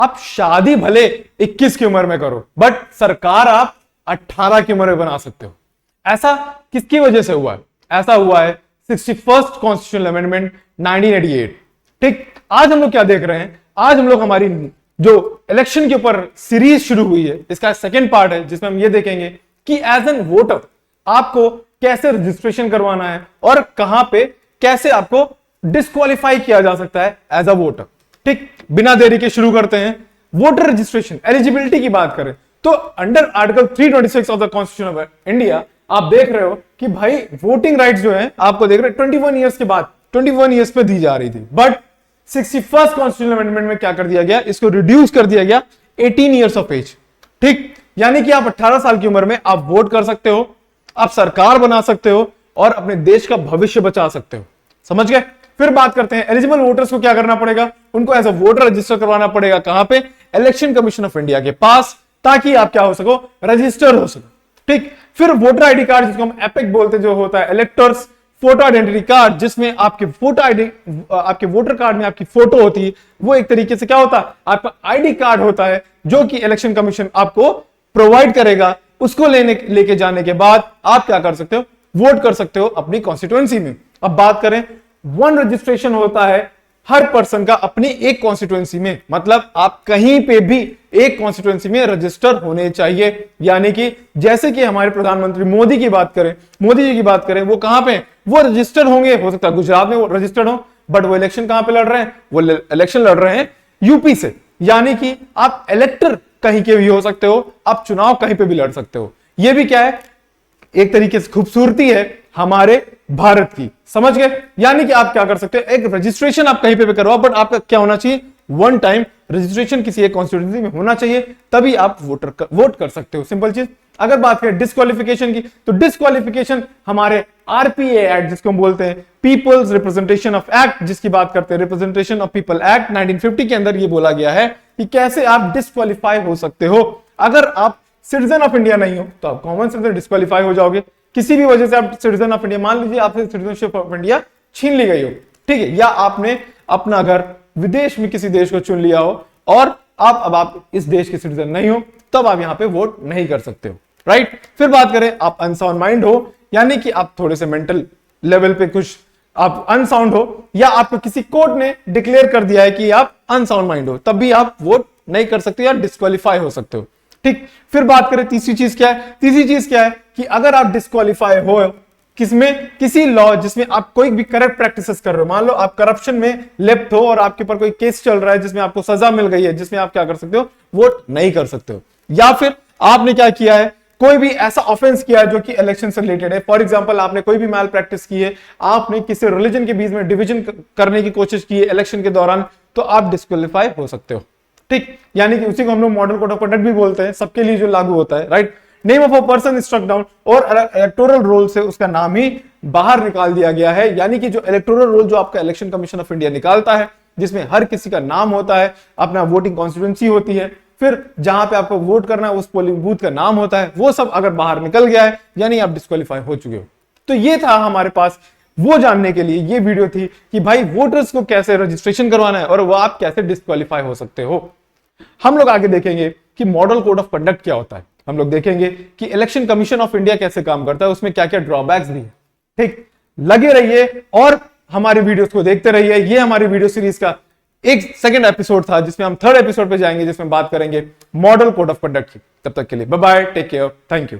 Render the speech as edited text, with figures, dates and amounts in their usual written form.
आप शादी भले 21 की उम्र में करो, बट सरकार आप 18 की उम्र में बना सकते हो। ऐसा किसकी वजह से हुआ है? ऐसा हुआ है 61st कॉन्स्टिट्यूशनल अमेंडमेंट 1988। ठीक, आज हम लोग क्या देख रहे हैं? आज हम लोग हमारी जो इलेक्शन के ऊपर सीरीज शुरू हुई है, इसका सेकेंड पार्ट है, जिसमें हम ये देखेंगे कि एज एन वोटर आपको कैसे रजिस्ट्रेशन करवाना है और कहां पे कैसे आपको डिस्क्वालीफाई किया जा सकता है एज अ वोटर। ठीक, बिना देरी के शुरू करते हैं। वोटर रजिस्ट्रेशन एलिजिबिलिटी की बात करें तो under article 326 of the constitution of India आप देख रहे हो कि भाई वोटिंग राइट्स जो है आपको देख रहे हो 21 ईयर्स के बाद 21 ईयर्स पे दी जा रही थी, बट 61st कॉन्स्टिट्यूशनल अमेंडमेंट में क्या कर दिया गया? इसको रिड्यूस कर दिया गया 18 ईयर्स ऑफ एज। ठीक, यानी कि आप 18 साल की उम्र में आप वोट कर सकते हो, आप सरकार बना सकते हो और अपने देश का भविष्य बचा सकते हो। समझ गए? फिर बात करते हैं एलिजिबल वोटर्स को क्या करना पड़ेगा? उनको एज अ वोटर रजिस्टर करवाना पड़ेगा। कहां पे? इलेक्शन कमीशन ऑफ इंडिया के पास, ताकि आप क्या हो सको? रजिस्टर हो सको। ठीक, फिर वोटर आईडी कार्ड, जिसको हम एपिक बोलते हैं, जो होता है इलेक्टर्स फोटो आइडेंटिटी कार्ड, जिसमें आपके आपके वोटर कार्ड में आपकी फोटो होती है। वो एक तरीके से क्या होता है? आपका आईडी कार्ड होता है, जो कि इलेक्शन कमीशन आपको प्रोवाइड करेगा। उसको लेके जाने के बाद आप क्या कर सकते हो? वोट कर सकते हो अपनी कॉन्स्टिट्यूएंसी में। अब बात करें, वन रजिस्ट्रेशन होता है हर पर्सन का अपनी एक कॉन्स्टिट्यूएंसी में, मतलब आप कहीं पे भी एक कॉन्स्टिट्यूएंसी में रजिस्टर होने चाहिए। यानी कि जैसे कि हमारे प्रधानमंत्री मोदी की बात करें, मोदी जी की बात करें, वो कहां पे? वो रजिस्टर्ड होंगे। हो सकता है गुजरात में वो रजिस्टर्ड हो, बट वो इलेक्शन कहां पे लड़ रहे हैं? वो इलेक्शन लड़ रहे हैं यूपी से। यानी कि आप इलेक्टर कहीं के भी हो सकते हो, आप चुनाव कहीं पे भी लड़ सकते हो। ये भी क्या है? एक तरीके से खूबसूरती है हमारे भारत की। समझ गए? यानी कि आप क्या कर सकते हो? एक रजिस्ट्रेशन आप कहीं पे भी करवाओ, बट आपका क्या होना चाहिए? वन टाइम रजिस्ट्रेशन किसी एक कॉन्स्टिट्यूएंसी में होना चाहिए, तभी आप वोट कर सकते हो। सिंपल चीज। अगर बात करें डिस्क्वालिफिकेशन की, तो डिस्क्वालिफिकेशन हमारे आरपीए एक्ट, जिसको हम बोलते हैं पीपल्स रिप्रेजेंटेशन ऑफ एक्ट, जिसकी बात करते हैं रिप्रेजेंटेशन ऑफ पीपल एक्ट 1950 के अंदर ये बोला गया है कि कैसे आप डिस्क्वालीफाई हो सकते हो। अगर आप सिटीजन ऑफ इंडिया नहीं हो तो आप कॉमन सेंस से डिस्क्वालीफाई हो जाओगे। किसी भी वजह से आप सिटीजन ऑफ इंडिया, मान लीजिए आपसे सिटीजनशिप ऑफ इंडिया छीन ली गई हो, ठीक है, या आपने अपना घर विदेश में किसी देश को चुन लिया हो और आप इस देश के सिटीजन नहीं हो, तब आप यहां पे वोट नहीं कर सकते हो। राइट? फिर बात करें, आप अनसाउंड माइंड हो, यानी कि आप थोड़े से मेंटल लेवल पे कुछ आप अनसाउंड हो, या आपको किसी कोर्ट ने डिक्लेयर कर दिया है कि आप अनसाउंड माइंड हो, तब भी आप वोट नहीं कर सकते या डिस्क्वालीफाई हो सकते हो। ठीक, फिर बात करें तीसरी चीज क्या है? तीसरी चीज क्या है कि अगर आप डिस्क्वालीफाई हो किसमें? किसी लॉ जिसमें आप कोई भी करप्ट प्रैक्टिसेस कर रहे हो, मान लो आप करप्शन में लिप्त हो और आपके ऊपर कोई केस चल रहा है जिसमें आपको सजा मिल गई है, जिसमें आप क्या कर सकते हो? वोट नहीं कर सकते हो। या फिर आपने क्या किया है? कोई भी ऐसा ऑफेंस किया है जो कि इलेक्शन से रिलेटेड है। फॉर एग्जांपल, आपने कोई भी मैल प्रैक्टिस की है, आपने किसी रिलीजन के बीच में डिवीजन करने की कोशिश की है इलेक्शन के दौरान, तो आप डिस्क्वालीफाई हो सकते हो। ठीक, यानी कि उसी को हम लोग मॉडल कोड ऑफ कंडक्ट भी बोलते हैं, सबके लिए जो लागू होता है। Right? Name of a person struck down, और इलेक्टोरल रोल से उसका नाम ही बाहर निकाल दिया गया है। यानी कि जो इलेक्टोरल रोल जो आपका इलेक्शन कमीशन ऑफ इंडिया निकालता है, जिसमें हर किसी का नाम होता है, अपना वोटिंग कॉन्स्टिट्यूएंसी होती है, फिर जहां पे आपको वोट करना है उस पोलिंग बूथ का नाम होता है, वो सब अगर बाहर निकल गया है, यानी आप डिस्क्वालीफाई हो चुके हो। तो ये था हमारे पास वो जानने के लिए ये वीडियो थी कि भाई वोटर्स को कैसे रजिस्ट्रेशन करवाना है और वो आप कैसे डिस्क्वालीफाई हो सकते हो। हम लोग आगे देखेंगे कि मॉडल कोड ऑफ कंडक्ट क्या होता है। हम लोग देखेंगे कि इलेक्शन कमीशन ऑफ इंडिया कैसे काम करता है, उसमें क्या क्या ड्रॉबैक्स भी है। ठीक, लगे रहिए और हमारी वीडियोस को देखते रहिए। ये हमारी वीडियो सीरीज का एक सेकंड एपिसोड था, जिसमें हम थर्ड एपिसोड पे जाएंगे, जिसमें बात करेंगे मॉडल कोड ऑफ कंडक्ट की। तब तक के लिए bye bye, take care, thank you.